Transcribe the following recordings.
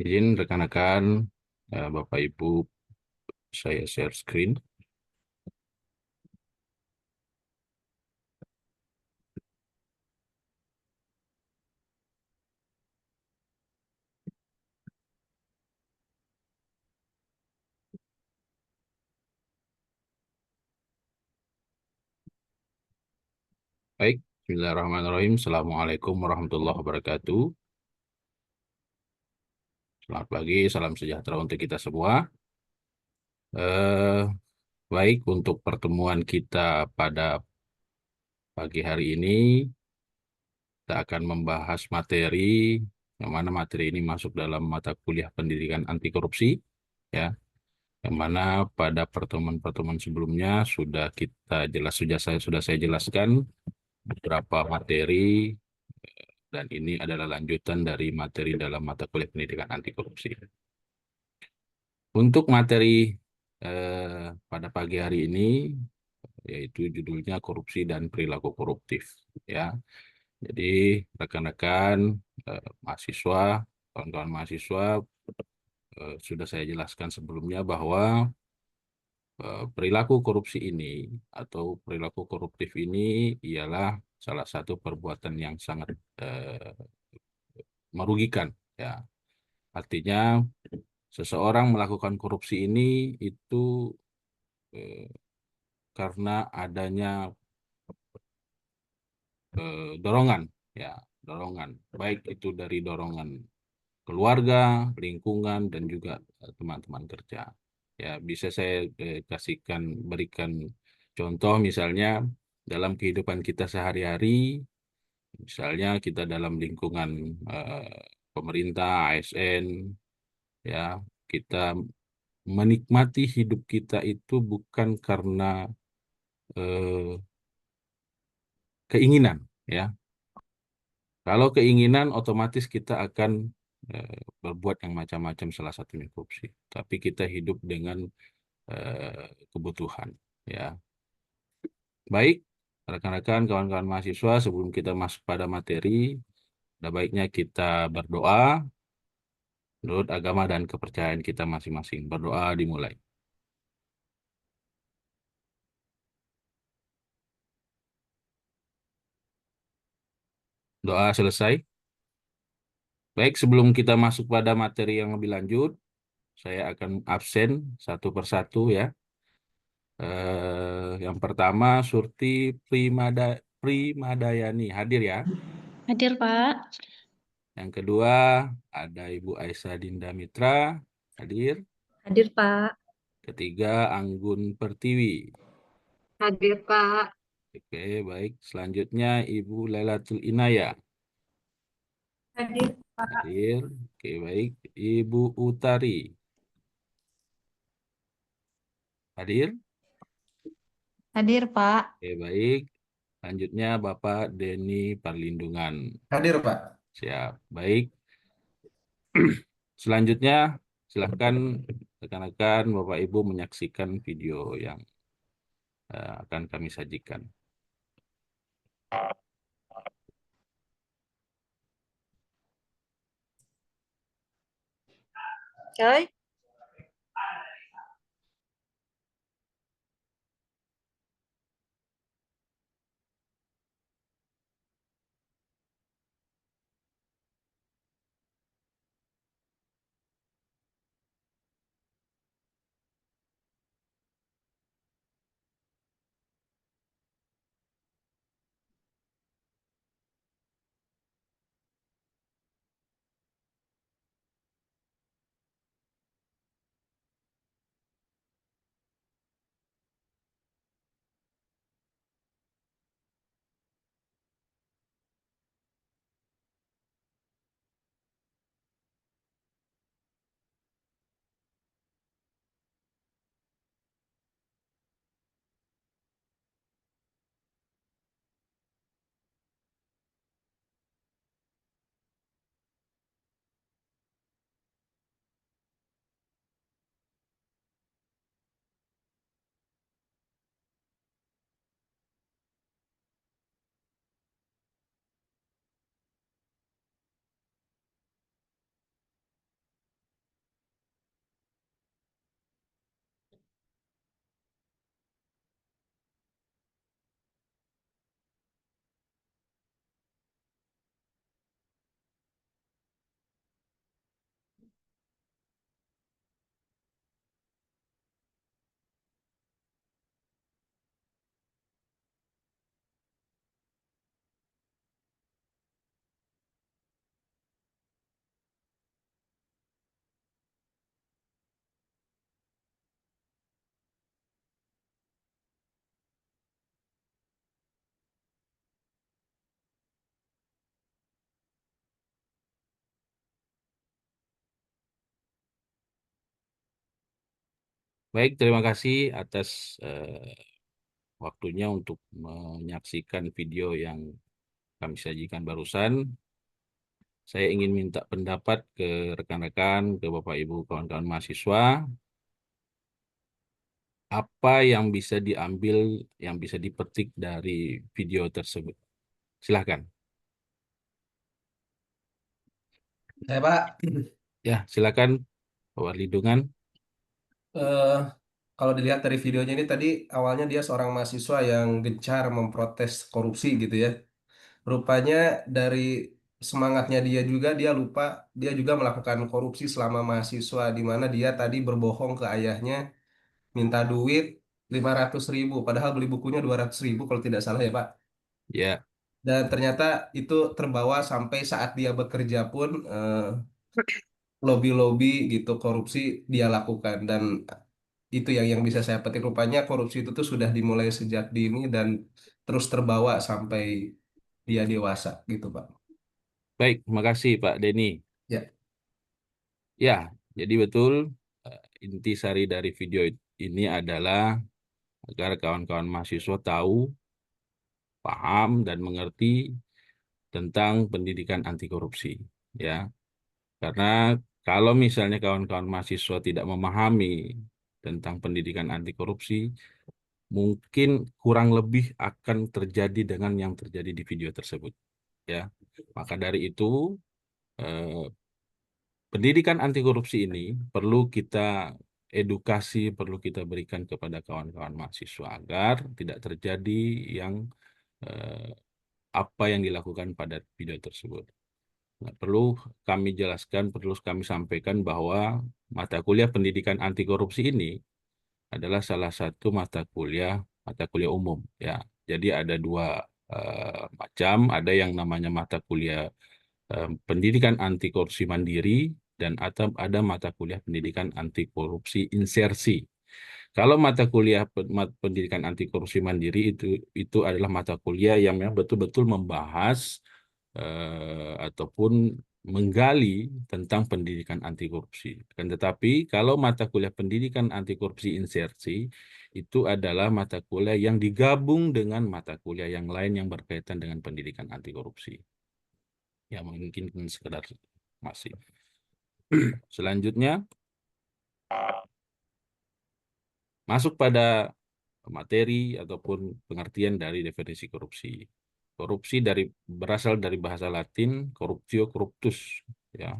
Izin rekan-rekan, Bapak Ibu, saya share screen. Baik, Bismillahirrahmanirrahim. Assalamualaikum warahmatullahi wabarakatuh. Selamat pagi, salam sejahtera untuk kita semua. Eh, Baik, untuk pertemuan kita pada pagi hari ini, kita akan membahas materi, yang mana materi ini masuk dalam mata kuliah pendidikan anti korupsi, ya, yang mana pada pertemuan-pertemuan sebelumnya sudah saya jelaskan beberapa materi, dan ini adalah lanjutan dari materi dalam mata kuliah pendidikan anti korupsi. Untuk materi pada pagi hari ini, yaitu judulnya korupsi dan perilaku koruptif, ya. Jadi rekan-rekan mahasiswa, kawan-kawan mahasiswa, sudah saya jelaskan sebelumnya bahwa perilaku korupsi ini atau perilaku koruptif ini ialah salah satu perbuatan yang sangat merugikan, ya. Artinya seseorang melakukan korupsi ini itu eh, karena adanya dorongan, ya, dorongan, baik itu dari dorongan keluarga, lingkungan, dan juga teman-teman kerja. Ya, bisa saya berikan contoh misalnya dalam kehidupan kita sehari-hari, misalnya kita dalam lingkungan pemerintah, ASN, ya, kita menikmati hidup kita itu bukan karena eh, keinginan, ya. Kalau keinginan otomatis kita akan berbuat yang macam-macam, salah satunya korupsi. Tapi kita hidup dengan kebutuhan, ya. Baik, rekan-rekan, kawan-kawan mahasiswa, sebelum kita masuk pada materi, ada baiknya kita berdoa menurut agama dan kepercayaan kita masing-masing. Berdoa dimulai. Doa selesai. Baik, sebelum kita masuk pada materi yang lebih lanjut, saya akan absen satu persatu, ya. Yang pertama Surti Primadayani hadir, ya. Hadir, Pak. Yang kedua ada Ibu Aisyah Dinda Mitra hadir. Hadir, Pak. Ketiga Anggun Pertiwi. Hadir, Pak. Oke, baik. Selanjutnya Ibu Lailatul Inaya Hadir, Pak. hadir. Oke, baik. Ibu Utari hadir. Hadir, Pak. Oke, baik. Selanjutnya Bapak Denny Parlindungan. Hadir, Pak. Siap, baik. Selanjutnya, silakan rekan-rekan Bapak Ibu menyaksikan video yang akan kami sajikan. Coy. Baik, terima kasih atas waktunya untuk menyaksikan video yang kami sajikan barusan. Saya ingin minta pendapat ke rekan-rekan, ke Bapak Ibu, kawan-kawan mahasiswa, apa yang bisa diambil, yang bisa dipetik dari video tersebut. Silahkan. Saya Pak, Ya, silakan, Pak Lidungan. eh, kalau dilihat dari videonya ini tadi awalnya dia seorang mahasiswa yang gencar memprotes korupsi gitu ya. Rupanya dari semangatnya dia lupa dia juga melakukan korupsi selama mahasiswa di mana dia tadi berbohong ke ayahnya minta duit 500.000 padahal beli bukunya 200.000 kalau tidak salah ya Pak. Ya, Dan ternyata itu terbawa sampai saat dia bekerja pun lobby-lobby gitu korupsi dia lakukan dan itu yang bisa saya petik rupanya korupsi itu tuh sudah dimulai sejak dini dan terus terbawa sampai dia dewasa gitu Pak. baik, terima kasih Pak Denny. Ya, Ya, jadi betul intisari dari video ini adalah agar kawan-kawan mahasiswa tahu, paham, dan mengerti tentang pendidikan anti korupsi. Ya, karena kalau misalnya kawan-kawan mahasiswa tidak memahami tentang pendidikan anti korupsi, mungkin kurang lebih akan terjadi dengan yang terjadi di video tersebut. Ya, maka dari itu eh, pendidikan anti korupsi ini perlu kita edukasi, perlu kita berikan kepada kawan-kawan mahasiswa agar tidak terjadi yang eh, apa yang dilakukan pada video tersebut. Nah, perlu kami jelaskan, perlu kami sampaikan bahwa mata kuliah pendidikan anti korupsi ini adalah salah satu mata kuliah umum. Ya, jadi ada dua macam, ada yang namanya mata kuliah pendidikan anti korupsi mandiri dan atau ada mata kuliah pendidikan anti korupsi insersi. Kalau mata kuliah pendidikan anti korupsi mandiri itu adalah mata kuliah yang memang betul-betul membahas ataupun menggali tentang pendidikan anti korupsi. Dan tetapi kalau mata kuliah pendidikan anti korupsi insersi itu adalah mata kuliah yang digabung dengan mata kuliah yang lain yang berkaitan dengan pendidikan anti korupsi. Ya mungkin sekedar masih. Selanjutnya masuk pada materi ataupun pengertian dari definisi korupsi. Korupsi berasal dari bahasa Latin corruptio corruptus, ya.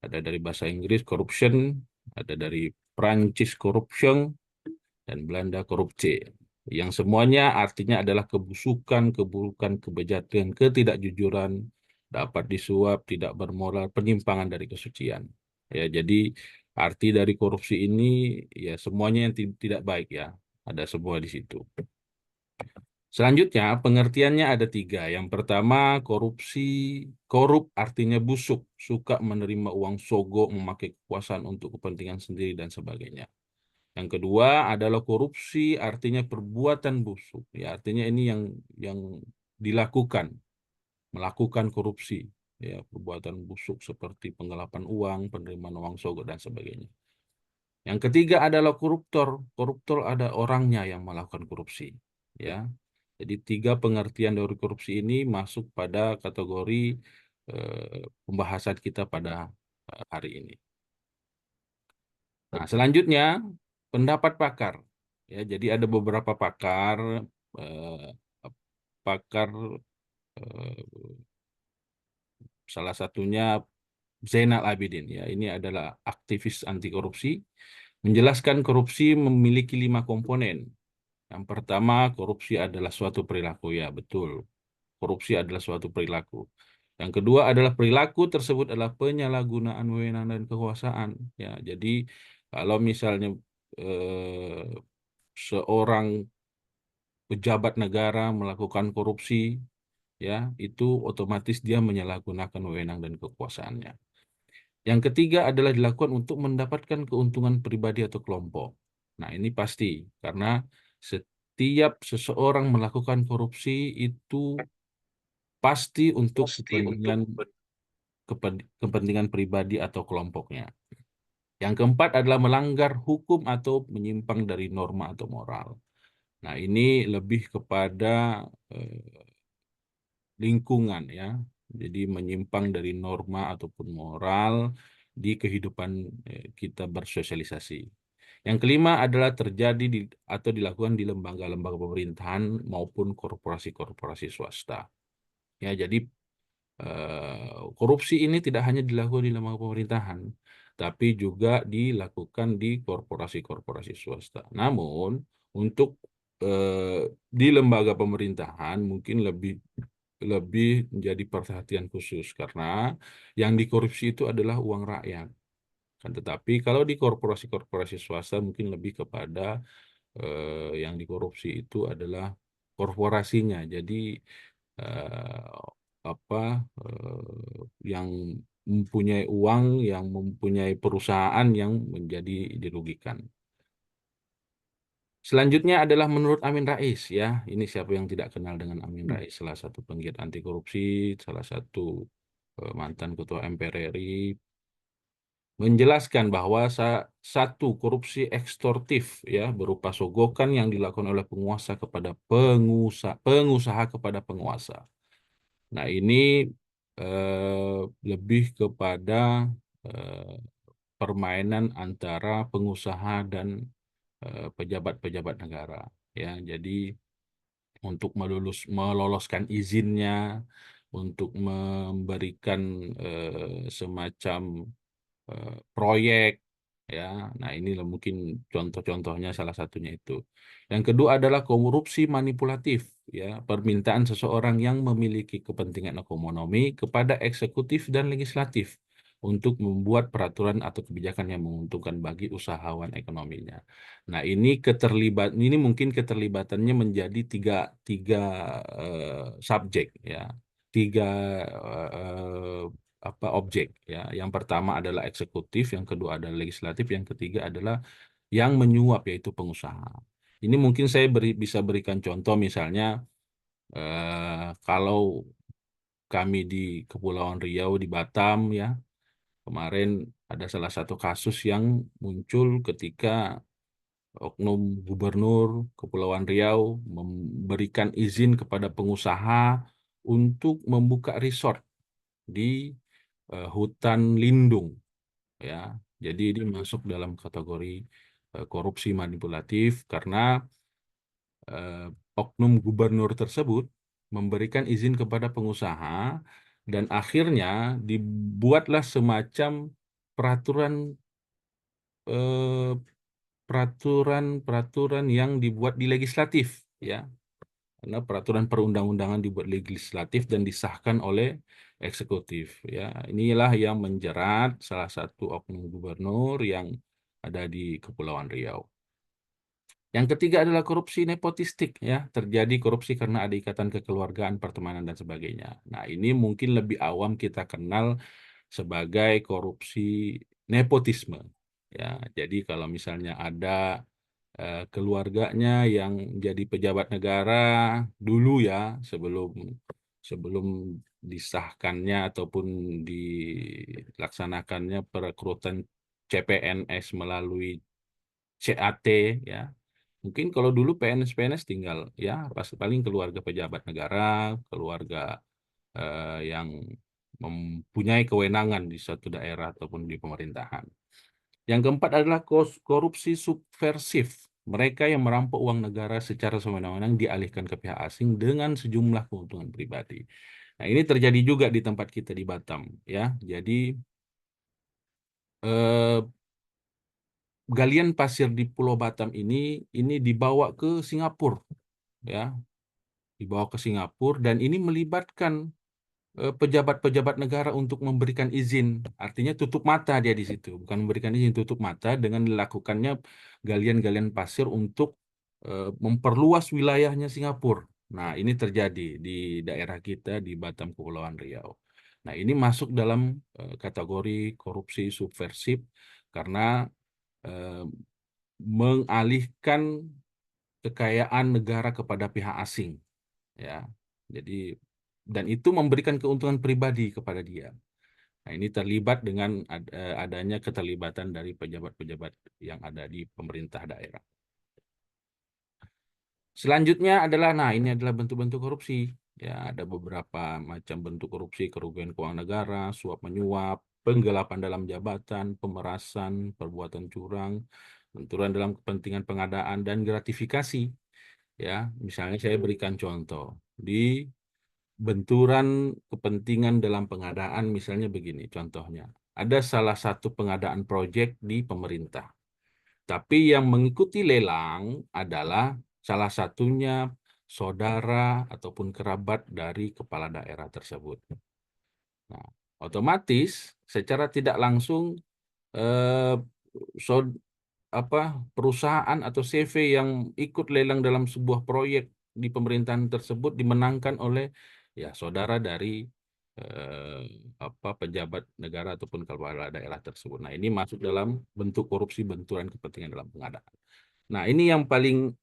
Ada dari bahasa Inggris corruption, ada dari Prancis corruption, dan Belanda korupsi. Yang semuanya artinya adalah kebusukan, keburukan, kebejatan, ketidakjujuran, dapat disuap, tidak bermoral, penyimpangan dari kesucian. Ya, jadi arti dari korupsi ini ya semuanya yang tidak baik ya, ada semua di situ. Selanjutnya, pengertiannya ada tiga. Yang pertama, korupsi. Korup artinya busuk, suka menerima uang sogok, memakai kekuasaan untuk kepentingan sendiri, dan sebagainya. Yang kedua adalah korupsi, artinya perbuatan busuk. Ya, artinya ini yang dilakukan, melakukan korupsi. Ya, perbuatan busuk seperti penggelapan uang, penerimaan uang sogok, dan sebagainya. Yang ketiga adalah koruptor. Koruptor ada orangnya yang melakukan korupsi. Ya, jadi tiga pengertian dari korupsi ini masuk pada kategori pembahasan kita pada hari ini. Nah, selanjutnya pendapat pakar. Ya, jadi ada beberapa pakar, eh, pakar eh, salah satunya Zainal Abidin. Ya, ini adalah aktivis anti korupsi. Menjelaskan korupsi memiliki 5 komponen. Yang pertama, korupsi adalah suatu perilaku. Ya, betul. Korupsi adalah suatu perilaku. Yang kedua adalah perilaku tersebut adalah penyalahgunaan wewenang dan kekuasaan. Ya, jadi kalau misalnya eh, seorang pejabat negara melakukan korupsi, ya, itu otomatis dia menyalahgunakan wewenang dan kekuasaannya. Yang ketiga adalah dilakukan untuk mendapatkan keuntungan pribadi atau kelompok. Nah, ini pasti karena setiap seseorang melakukan korupsi itu pasti untuk kepentingan pribadi atau kelompoknya. Yang keempat adalah melanggar hukum atau menyimpang dari norma atau moral. Nah, ini lebih kepada lingkungan ya. Jadi menyimpang dari norma ataupun moral di kehidupan kita bersosialisasi. Yang kelima adalah terjadi atau dilakukan di lembaga-lembaga pemerintahan maupun korporasi-korporasi swasta. Ya, jadi korupsi ini tidak hanya dilakukan di lembaga pemerintahan, tapi juga dilakukan di korporasi-korporasi swasta. Namun, untuk di lembaga pemerintahan mungkin lebih lebih menjadi perhatian khusus karena yang dikorupsi itu adalah uang rakyat. Kan tetapi kalau di korporasi-korporasi swasta mungkin lebih kepada yang dikorupsi itu adalah korporasinya. Jadi eh, apa yang mempunyai uang, yang mempunyai perusahaan yang menjadi dirugikan. Selanjutnya adalah menurut Amin Rais ya. Ini siapa yang tidak kenal dengan Amin Rais, salah satu penggiat anti korupsi, salah satu mantan ketua MPR RI, menjelaskan bahwa satu korupsi ekstorsif ya berupa sogokan yang dilakukan oleh penguasa kepada pengusaha kepada penguasa. Nah, ini lebih kepada eh, permainan antara pengusaha dan pejabat-pejabat negara ya. Jadi untuk meloloskan izinnya, untuk memberikan semacam proyek ya. Nah, inilah mungkin contoh-contohnya salah satunya itu. Yang kedua adalah korupsi manipulatif ya, permintaan seseorang yang memiliki kepentingan ekonomi kepada eksekutif dan legislatif untuk membuat peraturan atau kebijakan yang menguntungkan bagi usahawan ekonominya. Nah, ini mungkin keterlibatannya menjadi tiga tiga subjek ya, tiga eh, objek ya. Yang pertama adalah eksekutif, yang kedua adalah legislatif, yang ketiga adalah yang menyuap yaitu pengusaha. Ini mungkin saya bisa berikan contoh misalnya kalau kami di Kepulauan Riau di Batam ya, kemarin ada salah satu kasus yang muncul ketika oknum gubernur Kepulauan Riau memberikan izin kepada pengusaha untuk membuka resort di hutan lindung ya. Jadi ini masuk dalam kategori korupsi manipulatif karena eh, oknum gubernur tersebut memberikan izin kepada pengusaha dan akhirnya dibuatlah semacam peraturan eh, peraturan yang dibuat di legislatif ya. Karena peraturan perundang-undangan dibuat legislatif dan disahkan oleh eksekutif ya. Inilah yang menjerat salah satu oknum gubernur yang ada di Kepulauan Riau. Yang ketiga adalah korupsi nepotistik ya. Terjadi korupsi karena ada ikatan kekeluargaan, pertemanan dan sebagainya. Nah, ini mungkin lebih awam kita kenal sebagai korupsi nepotisme ya. Jadi kalau misalnya ada keluarganya yang jadi pejabat negara dulu ya, sebelum sebelum disahkannya ataupun dilaksanakannya perekrutan CPNS melalui CAT ya. Mungkin kalau dulu PNS-PNS tinggal ya pas paling keluarga pejabat negara, keluarga yang mempunyai kewenangan di suatu daerah ataupun di pemerintahan. Yang keempat adalah korupsi subversif. Mereka yang merampok uang negara secara sewenang-wenang dialihkan ke pihak asing dengan sejumlah keuntungan pribadi. Nah, ini terjadi juga di tempat kita di Batam, ya. Jadi eh, galian pasir di Pulau Batam ini dibawa ke Singapura, ya, dibawa ke Singapura dan ini melibatkan pejabat-pejabat negara untuk memberikan izin. Artinya tutup mata dia di situ. Bukan memberikan izin, tutup mata dengan dilakukannya galian-galian pasir untuk memperluas wilayahnya Singapura. Nah, ini terjadi di daerah kita di Batam, Kepulauan Riau. Nah, ini masuk dalam kategori korupsi subversif karena eh, mengalihkan kekayaan negara kepada pihak asing, ya. Jadi dan itu memberikan keuntungan pribadi kepada dia. Nah, ini terlibat dengan adanya keterlibatan dari pejabat-pejabat yang ada di pemerintah daerah. Selanjutnya adalah, nah ini adalah bentuk-bentuk korupsi. Ya, ada beberapa macam bentuk korupsi, kerugian keuangan negara, suap menyuap, penggelapan dalam jabatan, pemerasan, perbuatan curang, benturan dalam kepentingan pengadaan, dan gratifikasi. Ya, misalnya saya berikan contoh. Di benturan kepentingan dalam pengadaan, misalnya begini contohnya. Ada salah satu pengadaan proyek di pemerintah. Tapi yang mengikuti lelang adalah salah satunya saudara ataupun kerabat dari kepala daerah tersebut. Nah, otomatis secara tidak langsung eh, saud- apa perusahaan atau CV yang ikut lelang dalam sebuah proyek di pemerintahan tersebut dimenangkan oleh ya saudara dari eh, pejabat negara ataupun kepala daerah tersebut. Nah, ini masuk dalam bentuk korupsi benturan kepentingan dalam pengadaan. Nah, ini yang paling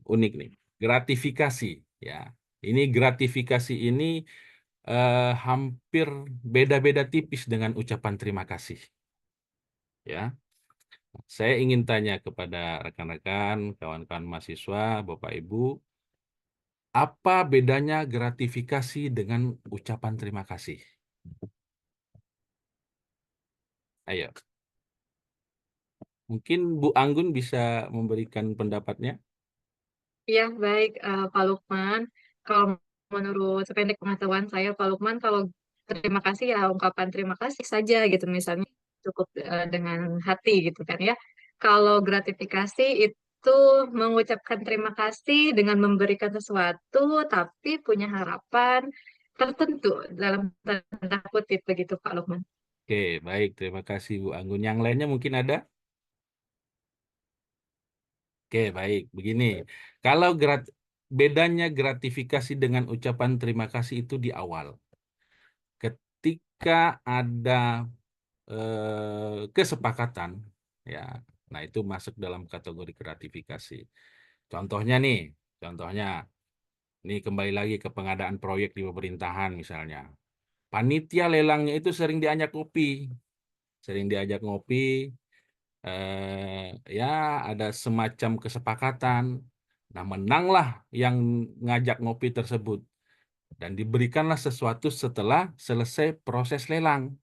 unik nih, gratifikasi ya. Ini gratifikasi ini hampir beda-beda tipis dengan ucapan terima kasih ya. Saya ingin tanya kepada rekan-rekan, kawan-kawan mahasiswa, Bapak Ibu, apa bedanya gratifikasi dengan ucapan terima kasih? Ayo, mungkin Bu Anggun bisa memberikan pendapatnya. Ya, baik, Pak Lukman. Kalau menurut sependek pengetahuan saya, Pak Lukman, kalau terima kasih ya ungkapan terima kasih saja gitu, misalnya cukup dengan hati gitu kan ya. Kalau gratifikasi itu mengucapkan terima kasih dengan memberikan sesuatu, tapi punya harapan tertentu dalam tanda kutip begitu, Pak Lukman. Oke, baik. Terima kasih Bu Anggun. Yang lainnya mungkin ada? Oke, baik. Begini, kalau bedanya gratifikasi dengan ucapan terima kasih itu di awal. Ketika ada kesepakatan, ya, nah itu masuk dalam kategori gratifikasi. Contohnya nih, contohnya, ini kembali lagi ke pengadaan proyek di pemerintahan misalnya. Panitia lelangnya itu sering diajak ngopi, ya ada semacam kesepakatan. Nah, menanglah yang ngajak ngopi tersebut dan diberikanlah sesuatu setelah selesai proses lelang.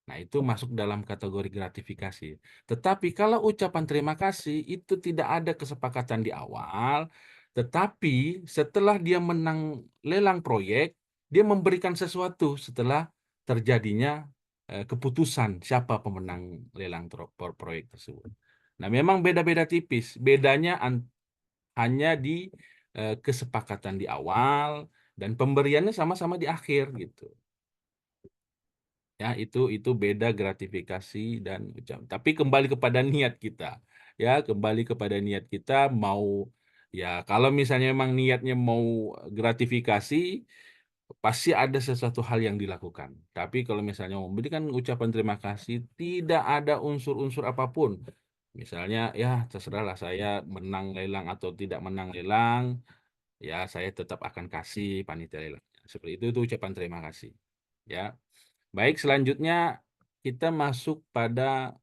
Nah, itu masuk dalam kategori gratifikasi. Tetapi kalau ucapan terima kasih itu tidak ada kesepakatan di awal, tetapi setelah dia menang lelang proyek, dia memberikan sesuatu setelah terjadinya keputusan siapa pemenang lelang proyek tersebut. Nah, memang beda-beda tipis. Bedanya hanya di kesepakatan di awal dan pemberiannya sama-sama di akhir gitu. Ya, itu beda gratifikasi dan ucapan. Tapi kembali kepada niat kita. Ya, kembali kepada niat kita mau ya kalau misalnya memang niatnya mau gratifikasi pasti ada sesuatu hal yang dilakukan. Tapi kalau misalnya memberikan ucapan terima kasih tidak ada unsur-unsur apapun. Misalnya ya terserahlah saya menang lelang atau tidak menang lelang, ya saya tetap akan kasih panitia lelang. Seperti itu ucapan terima kasih. Ya. Baik, selanjutnya kita masuk pada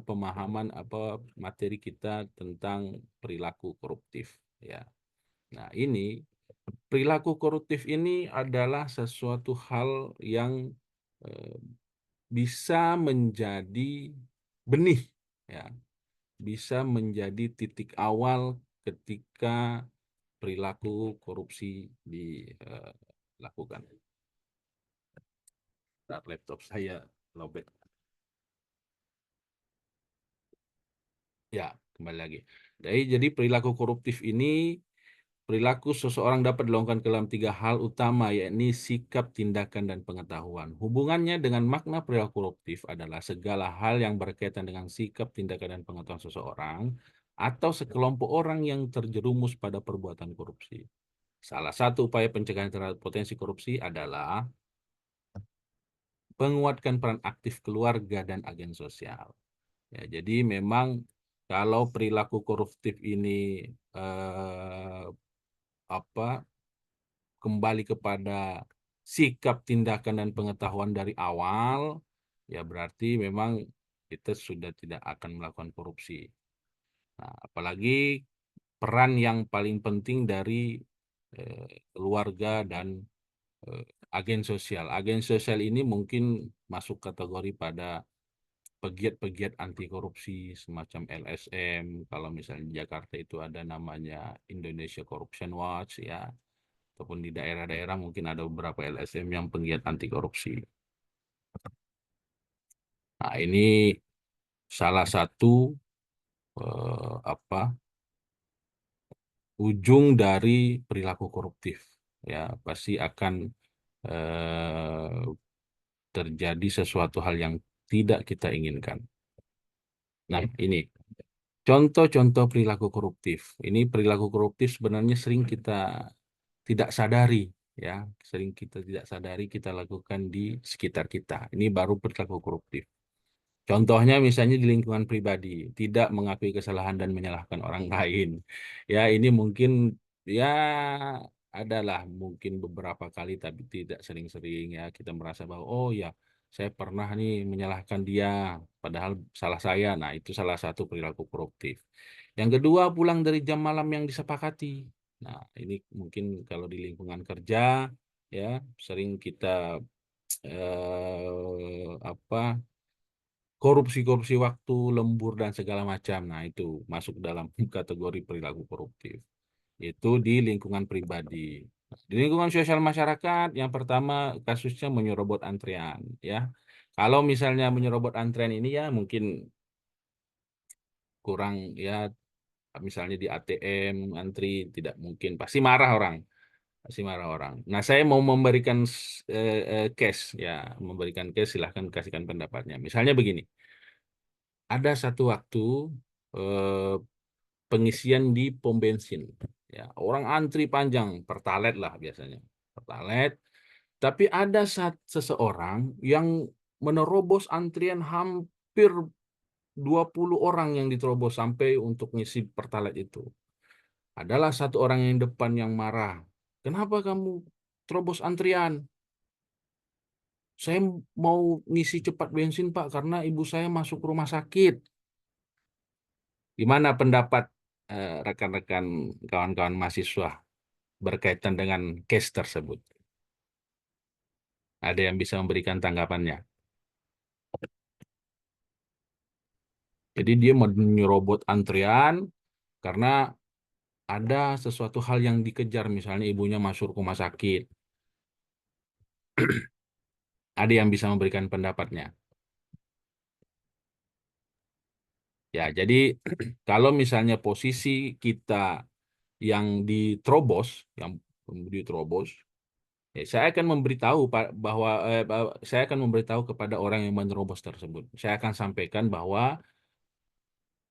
pemahaman apa materi kita tentang perilaku koruptif. Ya, nah ini perilaku koruptif ini adalah sesuatu hal yang eh, bisa menjadi benih, ya, bisa menjadi titik awal ketika perilaku korupsi dilakukan. Laptop saya lobet. Ya, kembali lagi. Jadi perilaku koruptif ini, perilaku seseorang dapat dilakukan dalam tiga hal utama, yakni sikap, tindakan, dan pengetahuan. Hubungannya dengan makna perilaku koruptif adalah segala hal yang berkaitan dengan sikap, tindakan, dan pengetahuan seseorang atau sekelompok orang yang terjerumus pada perbuatan korupsi. Salah satu upaya pencegahan terhadap potensi korupsi adalah menguatkan peran aktif keluarga dan agen sosial. Ya, jadi memang kalau perilaku koruptif ini eh, apa kembali kepada sikap, tindakan, dan pengetahuan dari awal, ya berarti memang kita sudah tidak akan melakukan korupsi. Nah, apalagi peran yang paling penting dari keluarga dan eh, agen sosial. Agen sosial ini mungkin masuk kategori pada pegiat-pegiat anti korupsi semacam LSM. Kalau misalnya di Jakarta itu ada namanya Indonesia Corruption Watch, ya, ataupun di daerah-daerah mungkin ada beberapa LSM yang penggiat anti korupsi. Nah, ini salah satu apa ujung dari perilaku koruptif, ya pasti akan eh, terjadi sesuatu hal yang tidak kita inginkan. Nah, ini contoh-contoh perilaku koruptif. Ini perilaku koruptif sebenarnya sering kita tidak sadari, ya, sering kita tidak sadari kita lakukan di sekitar kita. Ini baru perilaku koruptif. Contohnya misalnya di lingkungan pribadi, tidak mengakui kesalahan dan menyalahkan orang lain. Ya, ini mungkin ya adalah mungkin beberapa kali tapi tidak sering-sering, ya kita merasa bahwa oh ya saya pernah nih menyalahkan dia padahal salah saya. Nah, itu salah satu perilaku koruptif. Yang kedua, pulang dari jam malam yang disepakati. Nah, ini mungkin kalau di lingkungan kerja, ya sering kita apa korupsi-korupsi waktu, lembur, dan segala macam. Nah, itu masuk dalam kategori perilaku koruptif. Itu di lingkungan pribadi. Di lingkungan sosial masyarakat, yang pertama kasusnya menyerobot antrean, ya. Kalau misalnya menyerobot antrean ini ya mungkin kurang, ya misalnya di ATM antri, tidak mungkin, pasti marah orang. Pasti marah orang. Nah, saya mau memberikan case, ya, memberikan case, silahkan kasihkan pendapatnya. Misalnya begini, ada satu waktu eh, pengisian di pom bensin. Ya, orang antri panjang, Pertalite lah biasanya. Pertalite. Tapi ada seseorang yang menerobos antrian hampir 20 orang yang diterobos sampai untuk ngisi Pertalite itu. Adalah satu orang yang depan yang marah. Kenapa kamu terobos antrian? Saya mau ngisi cepat bensin, Pak, karena ibu saya masuk rumah sakit. Gimana pendapat rekan-rekan kawan-kawan mahasiswa berkaitan dengan case tersebut? Ada yang bisa memberikan tanggapannya? Jadi dia menyerobot antrian karena ada sesuatu hal yang dikejar, misalnya ibunya masuk rumah sakit. Ada yang bisa memberikan pendapatnya? Ya, jadi kalau misalnya posisi kita yang diterobos, yang diterobos, ya, saya akan memberitahu bahwa saya akan memberitahu kepada orang yang menerobos tersebut. Saya akan sampaikan bahwa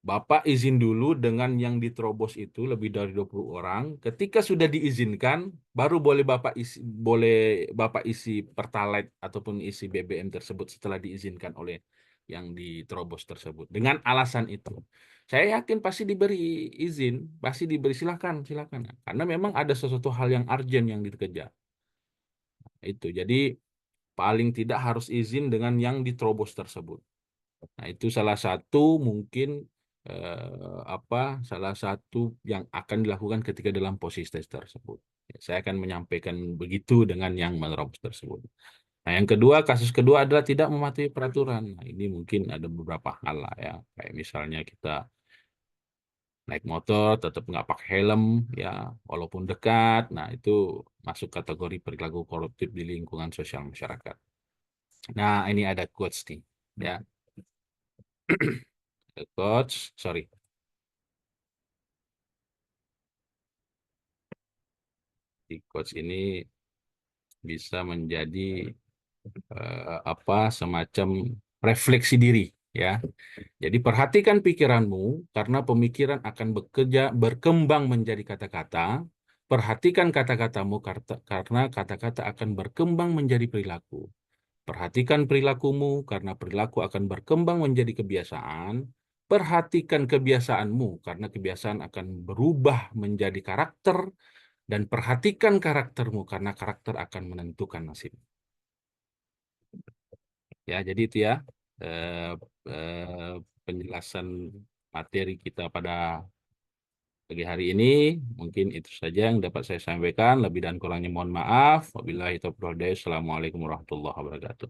Bapak izin dulu dengan yang diterobos itu lebih dari 20 orang. Ketika sudah diizinkan, baru boleh Bapak isi Pertalite ataupun isi BBM tersebut setelah diizinkan oleh yang diterobos tersebut. Dengan alasan itu. Saya yakin pasti diberi izin, pasti diberi silakan, silakan. Karena memang ada sesuatu hal yang urgent yang dikejar. Itu. Jadi paling tidak harus izin dengan yang diterobos tersebut. Nah, itu salah satu mungkin salah satu yang akan dilakukan ketika dalam posisi tes tersebut. Ya, saya akan menyampaikan begitu dengan yang menerobos tersebut. Nah, yang kedua, kasus kedua adalah tidak mematuhi peraturan. Nah, ini mungkin ada beberapa hal lah, ya, kayak misalnya kita naik motor tetap nggak pakai helm, ya, walaupun dekat. Nah, itu masuk kategori perilaku koruptif di lingkungan sosial masyarakat. Nah, ini ada quotes nih, ya. Quotes, sorry. Di quotes ini bisa menjadi semacam refleksi diri, ya. Jadi perhatikan pikiranmu karena pemikiran akan berkembang menjadi kata-kata. Perhatikan kata-katamu karena kata-kata akan berkembang menjadi perilaku. Perhatikan perilakumu karena perilaku akan berkembang menjadi kebiasaan. Perhatikan kebiasaanmu karena kebiasaan akan berubah menjadi karakter. dan perhatikan karaktermu karena karakter akan menentukan nasib. Ya, jadi itu ya eh, penjelasan materi kita pada pagi hari ini. Mungkin itu saja yang dapat saya sampaikan. Lebih dan kurangnya mohon maaf. Wabillahi taufiq wal hidayah. Assalamualaikum warahmatullahi wabarakatuh.